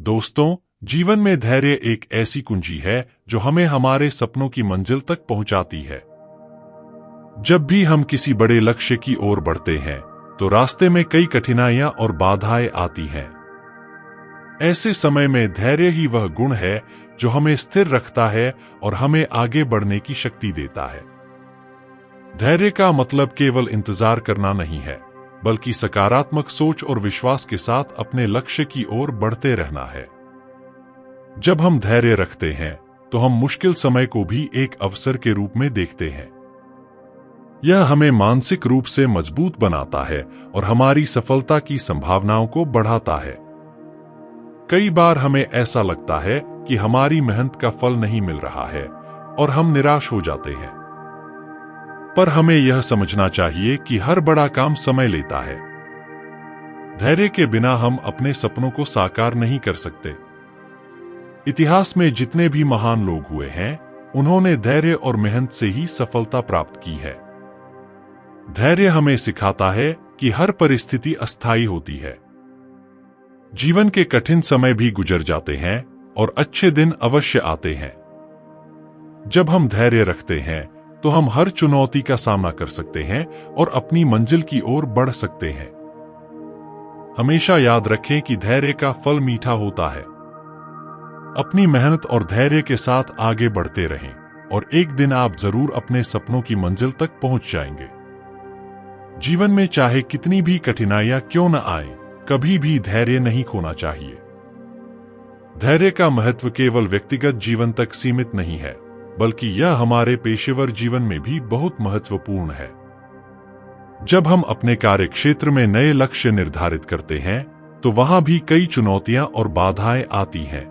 दोस्तों, जीवन में धैर्य एक ऐसी कुंजी है जो हमें हमारे सपनों की मंजिल तक पहुंचाती है। जब भी हम किसी बड़े लक्ष्य की ओर बढ़ते हैं, तो रास्ते में कई कठिनाइयां और बाधाएं आती हैं। ऐसे समय में धैर्य ही वह गुण है जो हमें स्थिर रखता है और हमें आगे बढ़ने की शक्ति देता है। धैर्य का मतलब केवल इंतजार करना नहीं है, बल्कि सकारात्मक सोच और विश्वास के साथ अपने लक्ष्य की ओर बढ़ते रहना है। जब हम धैर्य रखते हैं, तो हम मुश्किल समय को भी एक अवसर के रूप में देखते हैं। यह हमें मानसिक रूप से मजबूत बनाता है और हमारी सफलता की संभावनाओं को बढ़ाता है। कई बार हमें ऐसा लगता है कि हमारी मेहनत का फल नहीं मिल रहा है और हम निराश हो जाते हैं। पर हमें यह समझना चाहिए कि हर बड़ा काम समय लेता है। धैर्य के बिना हम अपने सपनों को साकार नहीं कर सकते। इतिहास में जितने भी महान लोग हुए हैं, उन्होंने धैर्य और मेहनत से ही सफलता प्राप्त की है। धैर्य हमें सिखाता है कि हर परिस्थिति अस्थायी होती है। जीवन के कठिन समय भी गुजर जाते हैं और अच्छे दिन अवश्य आते हैं। जब हम धैर्य रखते हैं, तो हम हर चुनौती का सामना कर सकते हैं और अपनी मंजिल की ओर बढ़ सकते हैं। हमेशा याद रखें कि धैर्य का फल मीठा होता है। अपनी मेहनत और धैर्य के साथ आगे बढ़ते रहें और एक दिन आप जरूर अपने सपनों की मंजिल तक पहुंच जाएंगे। जीवन में चाहे कितनी भी कठिनाइयां क्यों न आए, कभी भी धैर्य नहीं खोना चाहिए। धैर्य का महत्व केवल व्यक्तिगत जीवन तक सीमित नहीं है, बल्कि यह हमारे पेशेवर जीवन में भी बहुत महत्वपूर्ण है। जब हम अपने कार्य क्षेत्र में नए लक्ष्य निर्धारित करते हैं, तो वहां भी कई चुनौतियां और बाधाएं आती हैं।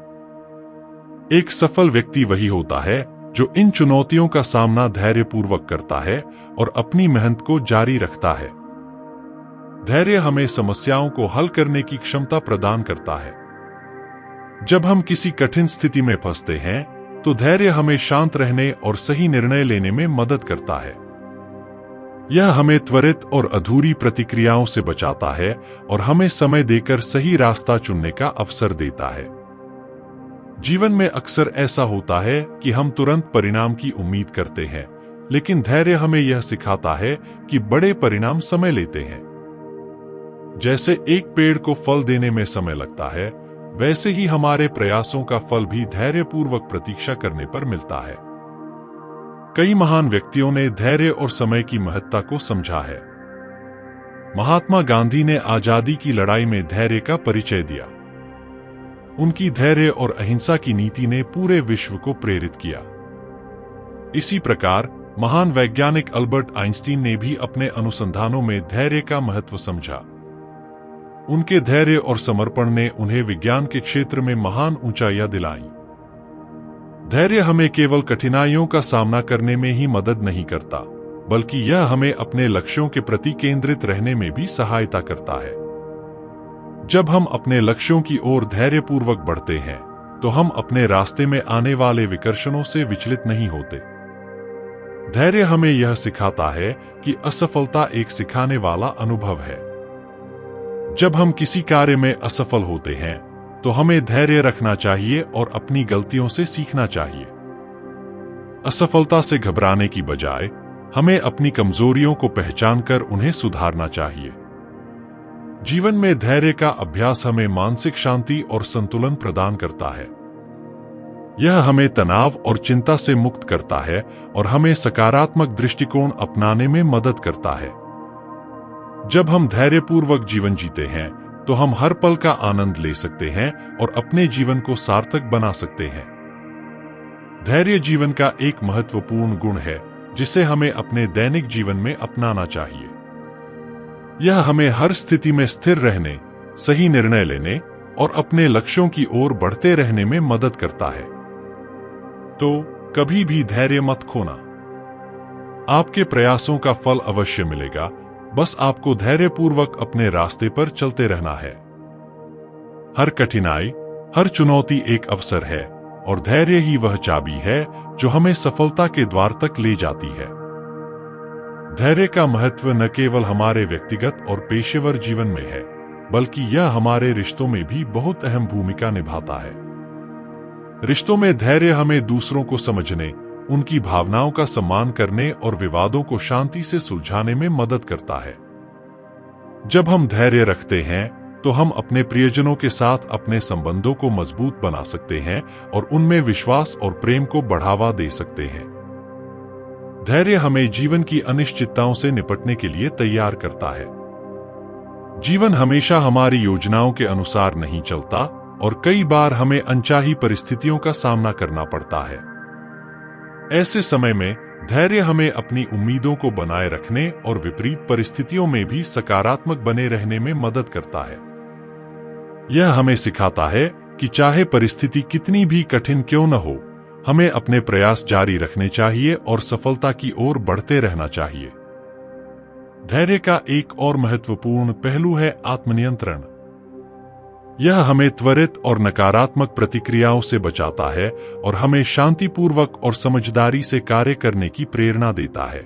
एक सफल व्यक्ति वही होता है जो इन चुनौतियों का सामना धैर्यपूर्वक करता है और अपनी मेहनत को जारी रखता है। धैर्य हमें समस्याओं को हल करने की क्षमता प्रदान करता है। जब हम किसी कठिन स्थिति में फंसते हैं, तो धैर्य हमें शांत रहने और सही निर्णय लेने में मदद करता है। यह हमें त्वरित और अधूरी प्रतिक्रियाओं से बचाता है और हमें समय देकर सही रास्ता चुनने का अवसर देता है। जीवन में अक्सर ऐसा होता है कि हम तुरंत परिणाम की उम्मीद करते हैं, लेकिन धैर्य हमें यह सिखाता है कि बड़े परिणाम समय लेते हैं। जैसे एक पेड़ को फल देने में समय लगता है, वैसे ही हमारे प्रयासों का फल भी धैर्यपूर्वक प्रतीक्षा करने पर मिलता है। कई महान व्यक्तियों ने धैर्य और समय की महत्ता को समझा है। महात्मा गांधी ने आजादी की लड़ाई में धैर्य का परिचय दिया। उनकी धैर्य और अहिंसा की नीति ने पूरे विश्व को प्रेरित किया। इसी प्रकार महान वैज्ञानिक अल्बर्ट आइंस्टीन ने भी अपने अनुसंधानों में धैर्य का महत्व समझा। उनके धैर्य और समर्पण ने उन्हें विज्ञान के क्षेत्र में महान ऊंचाइयां दिलाईं। धैर्य हमें केवल कठिनाइयों का सामना करने में ही मदद नहीं करता, बल्कि यह हमें अपने लक्ष्यों के प्रति केंद्रित रहने में भी सहायता करता है। जब हम अपने लक्ष्यों की ओर धैर्यपूर्वक बढ़ते हैं, तो हम अपने रास्ते में आने वाले विकर्षणों से विचलित नहीं होते। धैर्य हमें यह सिखाता है कि असफलता एक सिखाने वाला अनुभव है। जब हम किसी कार्य में असफल होते हैं, तो हमें धैर्य रखना चाहिए और अपनी गलतियों से सीखना चाहिए। असफलता से घबराने की बजाय हमें अपनी कमजोरियों को पहचानकर उन्हें सुधारना चाहिए। जीवन में धैर्य का अभ्यास हमें मानसिक शांति और संतुलन प्रदान करता है। यह हमें तनाव और चिंता से मुक्त करता है और हमें सकारात्मक दृष्टिकोण अपनाने में मदद करता है। जब हम धैर्यपूर्वक जीवन जीते हैं, तो हम हर पल का आनंद ले सकते हैं और अपने जीवन को सार्थक बना सकते हैं। धैर्य जीवन का एक महत्वपूर्ण गुण है, जिसे हमें अपने दैनिक जीवन में अपनाना चाहिए। यह हमें हर स्थिति में स्थिर रहने, सही निर्णय लेने और अपने लक्ष्यों की ओर बढ़ते रहने में मदद करता है। तो कभी भी धैर्य मत खोना। आपके प्रयासों का फल अवश्य मिलेगा, बस आपको धैर्यपूर्वक अपने रास्ते पर चलते रहना है। हर कठिनाई, हर चुनौती एक अवसर है और धैर्य ही वह चाबी है जो हमें सफलता के द्वार तक ले जाती है। धैर्य का महत्व न केवल हमारे व्यक्तिगत और पेशेवर जीवन में है, बल्कि यह हमारे रिश्तों में भी बहुत अहम भूमिका निभाता है। रिश्तों में धैर्य हमें दूसरों को समझने, उनकी भावनाओं का सम्मान करने और विवादों को शांति से सुलझाने में मदद करता है। जब हम धैर्य रखते हैं तो हम अपने प्रियजनों के साथ अपने संबंधों को मजबूत बना सकते हैं और उनमें विश्वास और प्रेम को बढ़ावा दे सकते हैं। धैर्य हमें जीवन की अनिश्चितताओं से निपटने के लिए तैयार करता है। जीवन हमेशा हमारी योजनाओं के अनुसार नहीं चलता और कई बार हमें अनचाही परिस्थितियों का सामना करना पड़ता है। ऐसे समय में धैर्य हमें अपनी उम्मीदों को बनाए रखने और विपरीत परिस्थितियों में भी सकारात्मक बने रहने में मदद करता है। यह हमें सिखाता है कि चाहे परिस्थिति कितनी भी कठिन क्यों न हो, हमें अपने प्रयास जारी रखने चाहिए और सफलता की ओर बढ़ते रहना चाहिए। धैर्य का एक और महत्वपूर्ण पहलू है आत्मनियंत्रण। यह हमें त्वरित और नकारात्मक प्रतिक्रियाओं से बचाता है और हमें शांतिपूर्वक और समझदारी से कार्य करने की प्रेरणा देता है।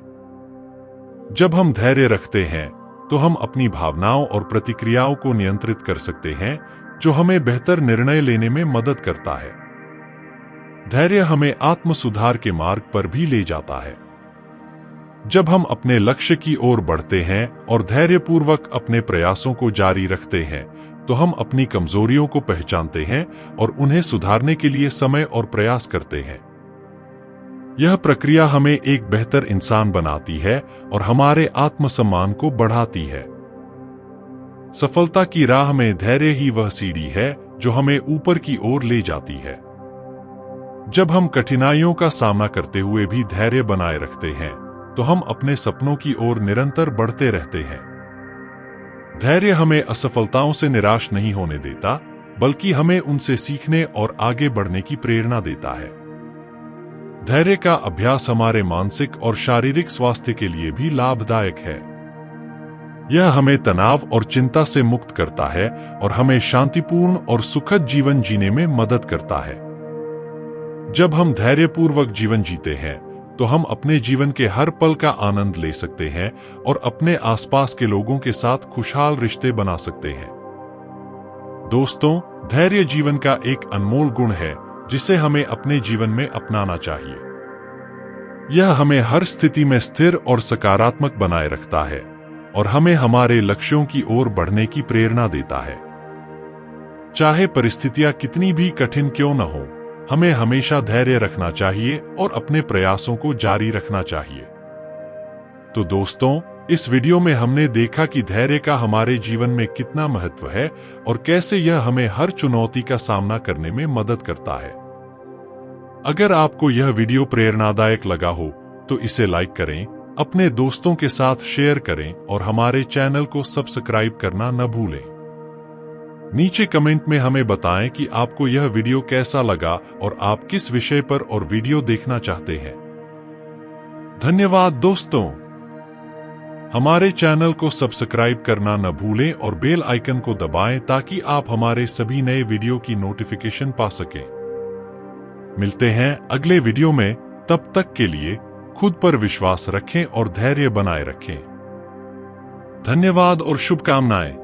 जब हम धैर्य रखते हैं तो हम अपनी भावनाओं और प्रतिक्रियाओं को नियंत्रित कर सकते हैं, जो हमें बेहतर निर्णय लेने में मदद करता है। धैर्य हमें आत्म सुधार के मार्ग पर भी ले जाता है। जब हम अपने लक्ष्य की ओर बढ़ते हैं और धैर्यपूर्वक अपने प्रयासों को जारी रखते हैं तो हम अपनी कमजोरियों को पहचानते हैं और उन्हें सुधारने के लिए समय और प्रयास करते हैं। यह प्रक्रिया हमें एक बेहतर इंसान बनाती है और हमारे आत्मसम्मान को बढ़ाती है। सफलता की राह में धैर्य ही वह सीढ़ी है जो हमें ऊपर की ओर ले जाती है। जब हम कठिनाइयों का सामना करते हुए भी धैर्य बनाए रखते हैं तो हम अपने सपनों की ओर निरंतर बढ़ते रहते हैं। धैर्य हमें असफलताओं से निराश नहीं होने देता, बल्कि हमें उनसे सीखने और आगे बढ़ने की प्रेरणा देता है। धैर्य का अभ्यास हमारे मानसिक और शारीरिक स्वास्थ्य के लिए भी लाभदायक है। यह हमें तनाव और चिंता से मुक्त करता है और हमें शांतिपूर्ण और सुखद जीवन जीने में मदद करता है। जब हम धैर्यपूर्वक जीवन जीते हैं तो हम अपने जीवन के हर पल का आनंद ले सकते हैं और अपने आसपास के लोगों के साथ खुशहाल रिश्ते बना सकते हैं। दोस्तों, धैर्य जीवन का एक अनमोल गुण है जिसे हमें अपने जीवन में अपनाना चाहिए। यह हमें हर स्थिति में स्थिर और सकारात्मक बनाए रखता है और हमें हमारे लक्ष्यों की ओर बढ़ने की प्रेरणा देता है। चाहे परिस्थितियां कितनी भी कठिन क्यों न हो, हमें हमेशा धैर्य रखना चाहिए और अपने प्रयासों को जारी रखना चाहिए। तो दोस्तों, इस वीडियो में हमने देखा कि धैर्य का हमारे जीवन में कितना महत्व है और कैसे यह हमें हर चुनौती का सामना करने में मदद करता है। अगर आपको यह वीडियो प्रेरणादायक लगा हो तो इसे लाइक करें, अपने दोस्तों के साथ शेयर करें और हमारे चैनल को सब्सक्राइब करना न भूलें। नीचे कमेंट में हमें बताएं कि आपको यह वीडियो कैसा लगा और आप किस विषय पर और वीडियो देखना चाहते हैं। धन्यवाद दोस्तों। हमारे चैनल को सब्सक्राइब करना न भूलें और बेल आइकन को दबाएं ताकि आप हमारे सभी नए वीडियो की नोटिफिकेशन पा सकें। मिलते हैं अगले वीडियो में, तब तक के लिए खुद पर विश्वास रखें और धैर्य बनाए रखें। धन्यवाद और शुभकामनाएं।